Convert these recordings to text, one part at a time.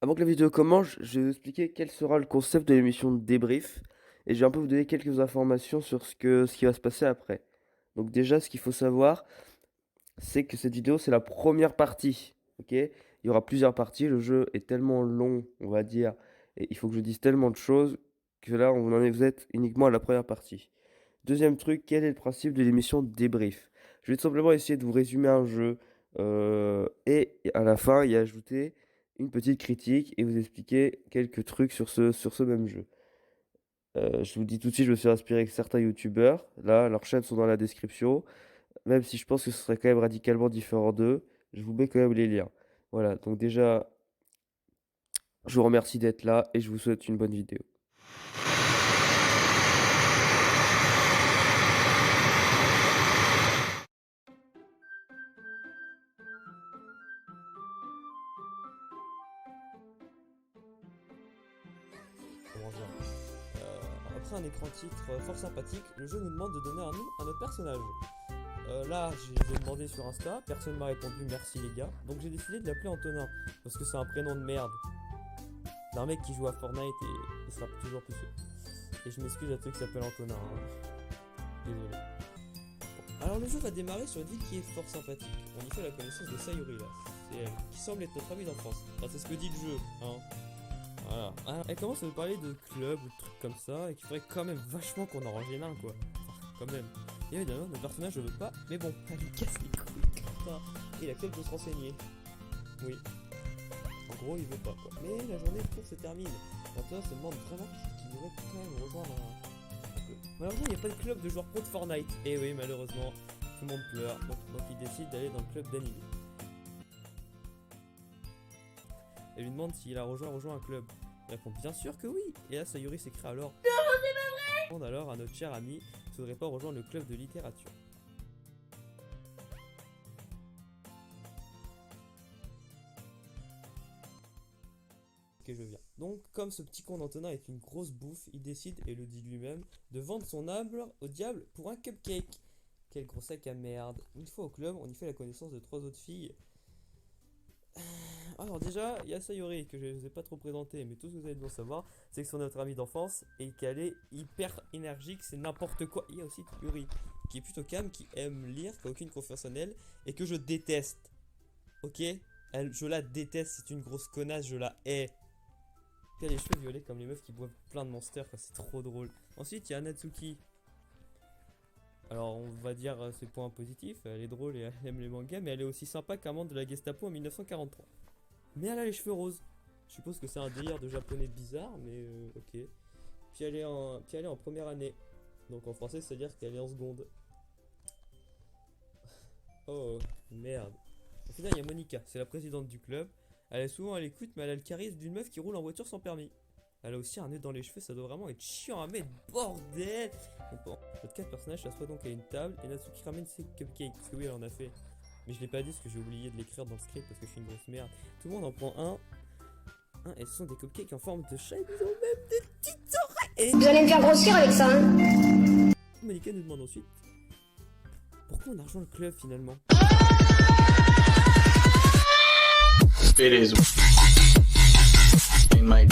Avant que la vidéo commence, je vais vous expliquer quel sera le concept de l'émission de débrief et je vais un peu vous donner quelques informations sur ce qui va se passer après. Donc déjà, ce qu'il faut savoir, c'est que cette vidéo, c'est la première partie. Ok? Il y aura plusieurs parties. Le jeu est tellement long, on va dire, et il faut que je dise tellement de choses que là, vous êtes uniquement à la première partie. Deuxième truc, quel est le principe de l'émission de débrief? Je vais tout simplement essayer de vous résumer un jeu et à la fin y ajouter une petite critique et vous expliquer quelques trucs sur ce même jeu. Je vous dis tout de suite, je me suis inspiré avec certains youtubeurs. Là, leurs chaînes sont dans la description. Même si je pense que ce serait quand même radicalement différent d'eux, je vous mets quand même les liens. Voilà, donc déjà, je vous remercie d'être là et je vous souhaite une bonne vidéo. Comment dire, après un écran titre fort sympathique, le jeu nous demande de donner un nom à notre personnage. Là, j'ai demandé sur Insta, personne m'a répondu merci les gars, donc j'ai décidé de l'appeler Antonin, parce que c'est un prénom de merde. D'un mec qui joue à Fortnite et il sera toujours plus sûr. Et je m'excuse à ceux qui s'appellent Antonin, hein. Désolé. Bon. Alors le jeu va démarrer sur une ville qui est fort sympathique. On y fait la connaissance de Sayuri là, c'est elle, qui semble être notre amie d'enfance. Enfin c'est ce que dit le jeu, hein. Voilà. Alors, elle commence à nous parler de clubs ou de trucs comme ça et qu'il faudrait quand même vachement qu'on en range les mains quoi. Enfin, quand même. Et évidemment, notre personnage ne veut pas, mais bon, elle lui casse les couilles. Putain. Et il a peut-être de se renseigner. Oui. En gros, il veut pas quoi. Mais la journée de cours se termine. Maintenant, se demande vraiment qu'il devrait quand même rejoindre un club. Malheureusement, il n'y a pas de club de joueurs pro de Fortnite. Et oui, malheureusement, tout le monde pleure. Donc il décide d'aller dans le club d'animé. Elle lui demande s'il a rejoint un club. Il répond bien sûr que oui. Et là, Sayuri s'écrie alors. Non, c'est pas vrai. Demande alors à notre cher ami s'il ne faudrait pas rejoindre le club de littérature. Ok, je viens. Donc, comme ce petit con d'Antonin est une grosse bouffe, il décide, et le dit lui-même, de vendre son âme au diable pour un cupcake. Quel gros sac à merde. Une fois au club, on y fait la connaissance de 3 autres filles. Alors déjà, il y a Sayori que je ne vous ai pas trop présenté, mais tout ce que vous allez devoir savoir, c'est que c'est notre amie d'enfance et qu'elle est hyper énergique, c'est n'importe quoi. Il y a aussi Yuri, qui est plutôt calme, qui aime lire, qui a aucune confiance en elle, et que je déteste. Ok, je la déteste, c'est une grosse connasse, je la hais. Elle a les cheveux violets comme les meufs qui boivent plein de monsters, c'est trop drôle. Ensuite, il y a Natsuki. Alors, on va dire ses points positifs, elle est drôle et elle aime les mangas, mais elle est aussi sympa qu'amante de la Gestapo en 1943. Mais elle a les cheveux roses. Je suppose que c'est un délire de japonais bizarre, mais ok. Puis elle est en première année. Donc en français, c'est-à-dire qu'elle est en seconde. Oh, merde. Au final, il y a Monica, c'est la présidente du club. Elle est souvent à l'écoute, mais elle a le charisme d'une meuf qui roule en voiture sans permis. Elle a aussi un nœud dans les cheveux, ça doit vraiment être chiant à mettre, bordel. Bon, notre 4 personnages s'assoient donc à une table et Natsuki ramène ses cupcakes, parce que oui, elle en a fait. Mais je l'ai pas dit parce que j'ai oublié de l'écrire dans le script parce que je suis une grosse merde. Tout le monde en prend un. Et ce sont des cupcakes en forme de chat et ils ont même des petites oreilles. Vous allez me faire grossir avec ça, hein. Monica nous demande ensuite pourquoi on a rejoint le club finalement. It is in my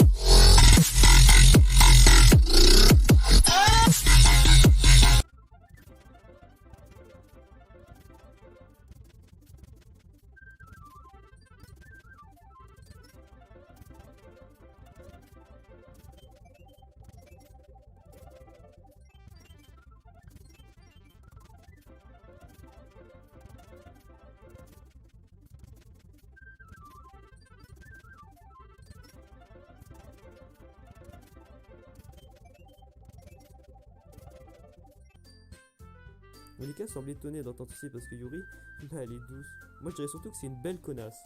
Monica semble étonnée d'entendre ceci parce que Yuri, bah, elle est douce. Moi je dirais surtout que c'est une belle connasse.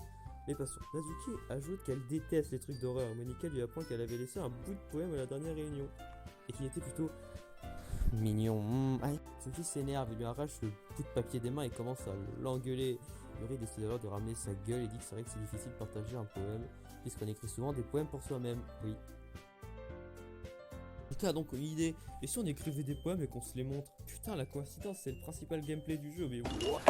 Mais passons. Natsuki ajoute qu'elle déteste les trucs d'horreur. Monica lui apprend qu'elle avait laissé un bout de poème à la dernière réunion. Et qu'il était plutôt mignon. Son fils s'énerve, il lui arrache le bout de papier des mains et commence à l'engueuler. Yuri décide alors de ramener sa gueule et dit que c'est vrai que c'est difficile de partager un poème, puisqu'on écrit souvent des poèmes pour soi-même. Oui. Monica a donc une idée. Et si on écrivait des poèmes et qu'on se les montre? Putain, la coïncidence, c'est le principal gameplay du jeu, mais what?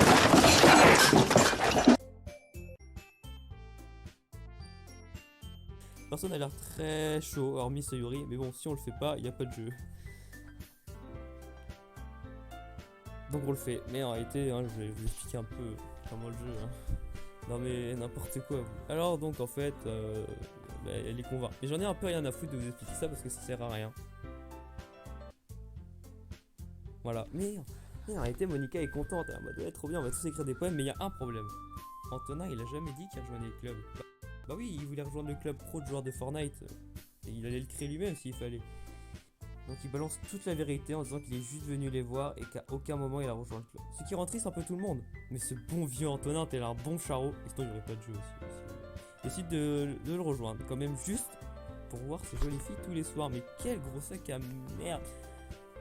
Personne n'a l'air très chaud, hormis Sayuri, mais bon, si on le fait pas, il n'y a pas de jeu. Donc on le fait, mais en réalité, hein, je vais vous expliquer un peu comment le jeu. Hein. Non mais n'importe quoi. Vous. Alors donc en fait, elle est convainc. Mais j'en ai un peu rien à foutre de vous expliquer ça parce que ça sert à rien. Voilà. Mais en réalité, Monica est contente. Elle m'a dit trop bien, on va tous écrire des poèmes, mais il y a un problème. Antonin, il a jamais dit qu'il rejoignait le club. Bah oui, il voulait rejoindre le club pro de joueurs de Fortnite. Et il allait le créer lui-même s'il fallait. Donc il balance toute la vérité en disant qu'il est juste venu les voir et qu'à aucun moment il a rejoint le club. Ce qui rend triste un peu tout le monde. Mais ce bon vieux Antonin, t'es là un bon charreau. Et sinon il n'y aurait pas de jeu aussi. Décide de le rejoindre. Quand même juste pour voir ces jolies filles tous les soirs. Mais quel gros sac à merde.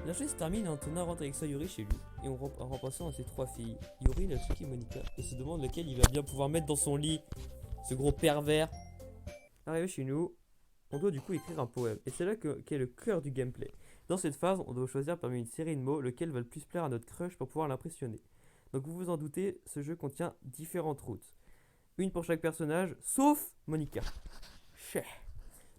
La chose se termine et Antonin rentre avec Sayuri chez lui. Et en remplaçant à ses 3 filles, Yuri, Natsuki et Monica. Et se demande lequel il va bien pouvoir mettre dans son lit. Ce gros pervers. Arrivé chez nous, on doit du coup écrire un poème. Et c'est là qu'est le cœur du gameplay. Dans cette phase, on doit choisir parmi une série de mots lequel va le plus plaire à notre crush pour pouvoir l'impressionner. Donc vous vous en doutez, ce jeu contient différentes routes. Une pour chaque personnage, sauf Monica. Chais.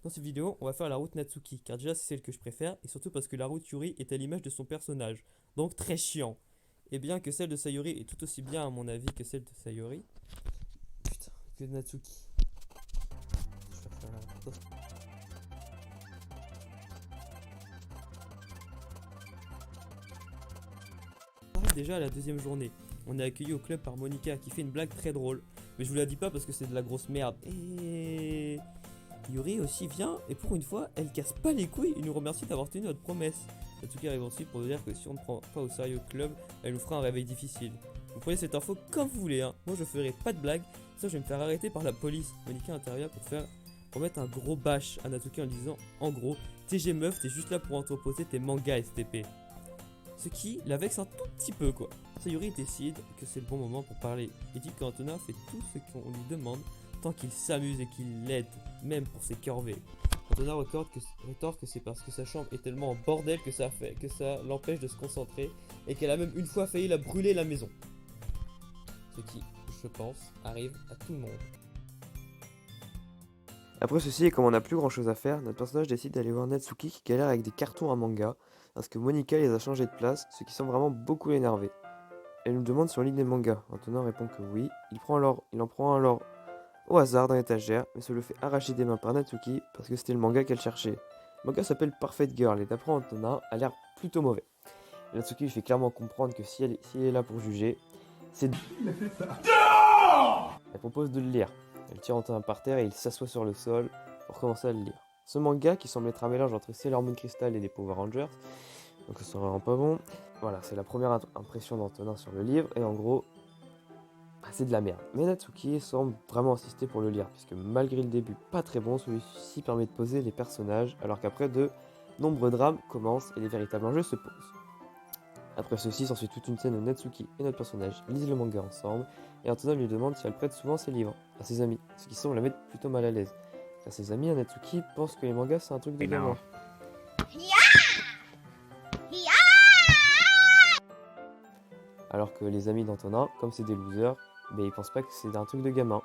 Dans cette vidéo, on va faire la route Natsuki, car déjà c'est celle que je préfère, et surtout parce que la route Yuri est à l'image de son personnage. Donc très chiant. Et bien que celle de Sayuri est tout aussi bien à mon avis que celle de Sayuri. Putain, que de Natsuki. Je vais faire la... On arrive déjà à la deuxième journée. On est accueilli au club par Monica qui fait une blague très drôle. Mais je vous la dis pas parce que c'est de la grosse merde. Et Yuri aussi vient et pour une fois, elle casse pas les couilles et nous remercie d'avoir tenu notre promesse. Natsuki arrive ensuite pour nous dire que si on ne prend pas au sérieux le club, elle nous fera un réveil difficile. Vous prenez cette info comme vous voulez, hein. Moi je ferai pas de blague, ça je vais me faire arrêter par la police. Monica intervient pour mettre un gros bash à Natsuki en disant en gros, TG meuf, t'es juste là pour entreposer tes mangas STP. Ce qui la vexe un tout petit peu quoi. Sayuri décide que c'est le bon moment pour parler et dit qu'Antonin fait tout ce qu'on lui demande tant qu'il s'amuse et qu'il l'aide, même pour ses corvées. Antonin rétorque que c'est parce que sa chambre est tellement en bordel que ça l'empêche de se concentrer et qu'elle a même une fois failli la brûler la maison. Ce qui, je pense, arrive à tout le monde. Après ceci, et comme on n'a plus grand chose à faire, notre personnage décide d'aller voir Natsuki qui galère avec des cartons à manga, parce que Monica les a changés de place, ce qui semble vraiment beaucoup l'énerver. Elle nous demande si on lit des mangas. Antonin répond que oui. Il en prend alors au hasard dans l'étagère, mais se le fait arracher des mains par Natsuki parce que c'était le manga qu'elle cherchait. Le manga s'appelle Perfect Girl et d'après Antonin, a l'air plutôt mauvais. Et Natsuki lui fait clairement comprendre que si elle est là pour juger, c'est... Elle propose de le lire. Elle tire Antonin par terre et il s'assoit sur le sol pour commencer à le lire. Ce manga, qui semble être un mélange entre Sailor Moon Crystal et des Power Rangers, donc ça serait vraiment pas bon. Voilà, c'est la première impression d'Antonin sur le livre, et en gros, c'est de la merde. Mais Natsuki semble vraiment insister pour le lire, puisque malgré le début pas très bon, celui-ci permet de poser les personnages, alors qu'après de nombreux drames commencent et les véritables enjeux se posent. Après ceci, s'ensuit toute une scène où Natsuki et notre personnage lisent le manga ensemble, et Antonin lui demande si elle prête souvent ses livres à ses amis, ce qui semble la mettre plutôt mal à l'aise. Car ses amis à Natsuki pensent que les mangas c'est un truc de gamin. Alors que les amis d'Antonin, comme c'est des losers, mais ils pensent pas que c'est un truc de gamin.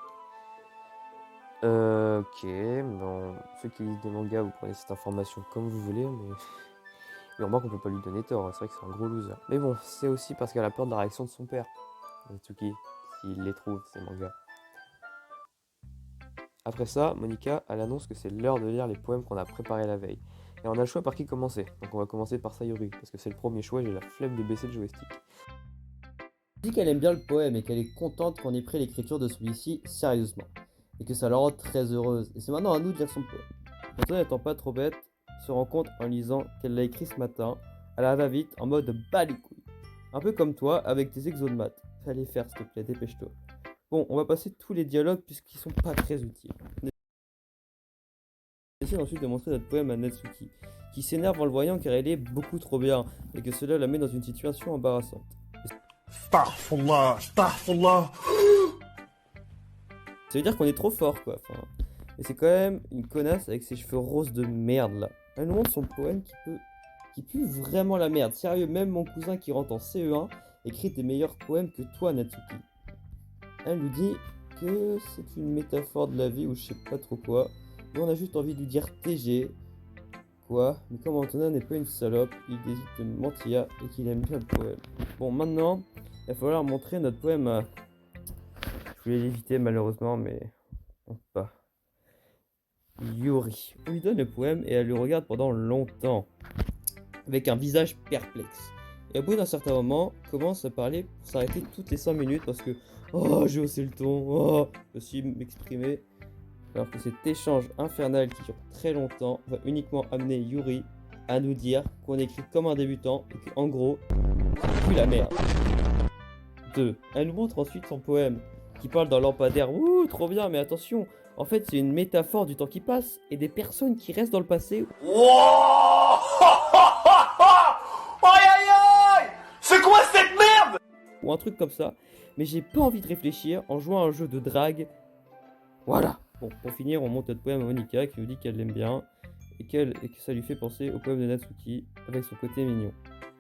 Ok, bon, ceux qui lisent des mangas, vous prenez cette information comme vous voulez, mais remarque qu'on peut pas lui donner tort, c'est vrai que c'est un gros loser. Mais bon, c'est aussi parce qu'elle a peur de la réaction de son père, Natsuki, s'il les trouve, ces mangas. Après ça, Monica, elle annonce que c'est l'heure de lire les poèmes qu'on a préparés la veille. Et on a le choix par qui commencer, donc on va commencer par Sayuri, parce que c'est le premier choix et j'ai la flemme de baisser le joystick. Elle dit qu'elle aime bien le poème et qu'elle est contente qu'on ait pris l'écriture de celui-ci sérieusement, et que ça la rend très heureuse, et c'est maintenant à nous de lire son poème. Antonin n'étant pas trop bête, se rend compte en lisant qu'elle l'a écrit ce matin, à la va-vite, en mode bas les couilles. Un peu comme toi, avec tes exos de maths. Fallait faire s'il te plaît, dépêche-toi. Bon, on va passer tous les dialogues puisqu'ils sont pas très utiles. On décide ensuite de montrer notre poème à Natsuki, qui s'énerve en le voyant car elle est beaucoup trop bien, et que cela la met dans une situation embarrassante. Astaghfirullah, astaghfirullah. Ça veut dire qu'on est trop fort quoi. Enfin, et c'est quand même une connasse avec ses cheveux roses de merde là. Elle nous montre son poème qui pue vraiment la merde. Sérieux, même mon cousin qui rentre en CE1 écrit des meilleurs poèmes que toi Natsuki. Elle nous dit que c'est une métaphore de la vie ou je sais pas trop quoi. Nous on a juste envie de lui dire TG. Quoi? Mais comme Antonin n'est pas une salope, il décide de mentir et qu'il aime bien le poème. Bon, maintenant, il va falloir montrer notre poème à... Je voulais l'éviter malheureusement, mais on peut pas. Yuri. On lui donne le poème et elle le regarde pendant longtemps, avec un visage perplexe. Et au bout d'un certain moment, commence à parler pour s'arrêter toutes les 5 minutes parce que oh, j'ai haussé le ton, oh, je suis m'exprimer. Alors que cet échange infernal qui dure très longtemps va uniquement amener Yuri à nous dire qu'on écrit comme un débutant et qu'en gros, c'est plus la merde. 2. Elle nous montre ensuite son poème qui parle d'un lampadaire. Ouh, trop bien, mais attention, en fait, c'est une métaphore du temps qui passe et des personnes qui restent dans le passé. Wow! Aïe aïe aïe! C'est quoi cette merde? Ou un truc comme ça, mais j'ai pas envie de réfléchir en jouant à un jeu de drague. Voilà. Bon, pour finir, on monte notre poème à Monica qui nous dit qu'elle l'aime bien et que ça lui fait penser au poème de Natsuki avec son côté mignon.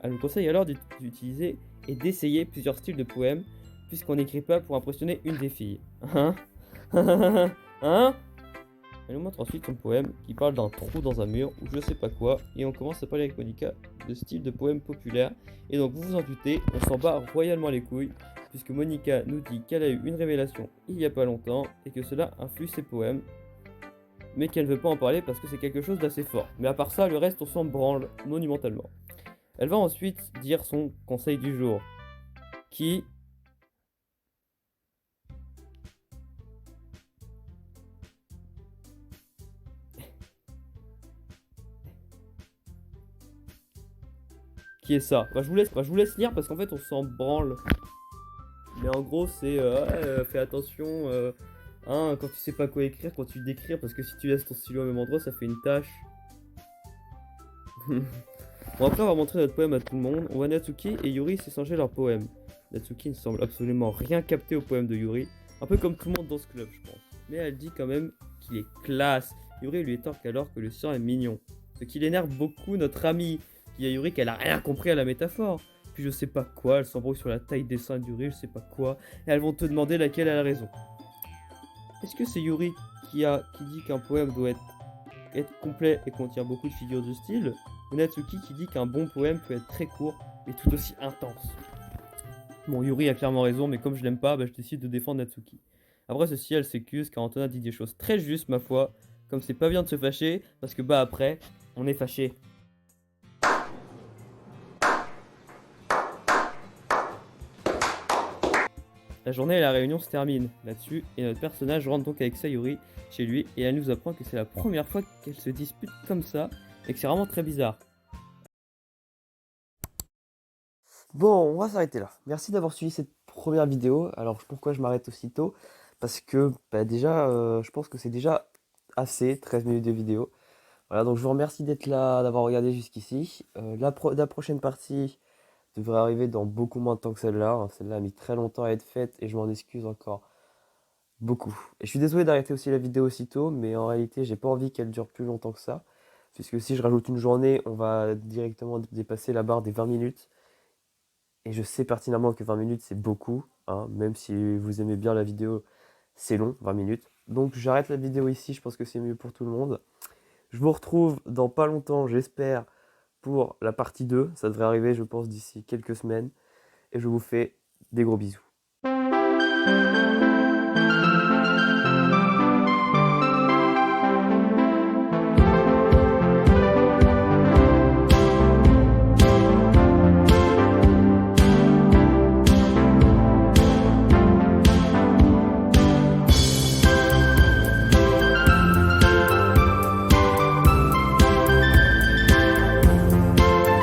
Elle nous conseille alors d'utiliser et d'essayer plusieurs styles de poèmes puisqu'on n'écrit pas pour impressionner une des filles. Hein? Hein? Elle nous montre ensuite son poème qui parle d'un trou dans un mur ou je sais pas quoi et on commence à parler avec Monica de style de poème populaire et donc vous vous en doutez, on s'en bat royalement les couilles puisque Monica nous dit qu'elle a eu une révélation il y a pas longtemps et que cela influe ses poèmes mais qu'elle ne veut pas en parler parce que c'est quelque chose d'assez fort. Mais à part ça, le reste on s'en branle monumentalement. Elle va ensuite dire son conseil du jour qui... Qui est ça? Je vous laisse lire parce qu'en fait on s'en branle. Mais en gros c'est fais attention hein, quand tu sais pas quoi écrire, quand tu décrire parce que si tu laisses ton stylo au même endroit ça fait une tâche. Bon après on va montrer notre poème à tout le monde. On voit Natsuki et Yuri s'échanger leur poème. Natsuki ne semble absolument rien capter au poème de Yuri. Un peu comme tout le monde dans ce club je pense. Mais elle dit quand même qu'il est classe. Yuri lui étorque alors que le sien est mignon. Ce qui l'énerve beaucoup notre amie. Qui a Yuri qu'elle a rien compris à la métaphore. Puis je sais pas quoi, elle s'embrouille sur la taille des seins de Yuri, je sais pas quoi. Et elles vont te demander laquelle a raison. Est-ce que c'est Yuri qui dit qu'un poème doit être complet et contient beaucoup de figures de style? Ou Natsuki qui dit qu'un bon poème peut être très court mais tout aussi intense? Bon, Yuri a clairement raison, mais comme je l'aime pas, je décide de défendre Natsuki. Après ceci, elle s'excuse car Antonin dit des choses très justes, ma foi. Comme c'est pas bien de se fâcher, parce que après, on est fâché. La journée et la réunion se terminent là-dessus, et notre personnage rentre donc avec Sayuri chez lui, et elle nous apprend que c'est la première fois qu'elle se dispute comme ça, et que c'est vraiment très bizarre. Bon, on va s'arrêter là. Merci d'avoir suivi cette première vidéo. Alors pourquoi je m'arrête aussitôt? Parce que déjà, je pense que c'est déjà assez, 13 minutes de vidéo. Voilà, donc je vous remercie d'être là, d'avoir regardé jusqu'ici. La prochaine partie devrait arriver dans beaucoup moins de temps que celle-là. Hein. Celle-là a mis très longtemps à être faite et je m'en excuse encore beaucoup. Et je suis désolé d'arrêter aussi la vidéo aussitôt, mais en réalité, j'ai pas envie qu'elle dure plus longtemps que ça. Puisque si je rajoute une journée, on va directement dépasser la barre des 20 minutes. Et je sais pertinemment que 20 minutes, c'est beaucoup. Hein, même si vous aimez bien la vidéo, c'est long, 20 minutes. Donc j'arrête la vidéo ici, je pense que c'est mieux pour tout le monde. Je vous retrouve dans pas longtemps, j'espère, pour la partie 2. Ça devrait arriver, je pense, d'ici quelques semaines. Et je vous fais des gros bisous.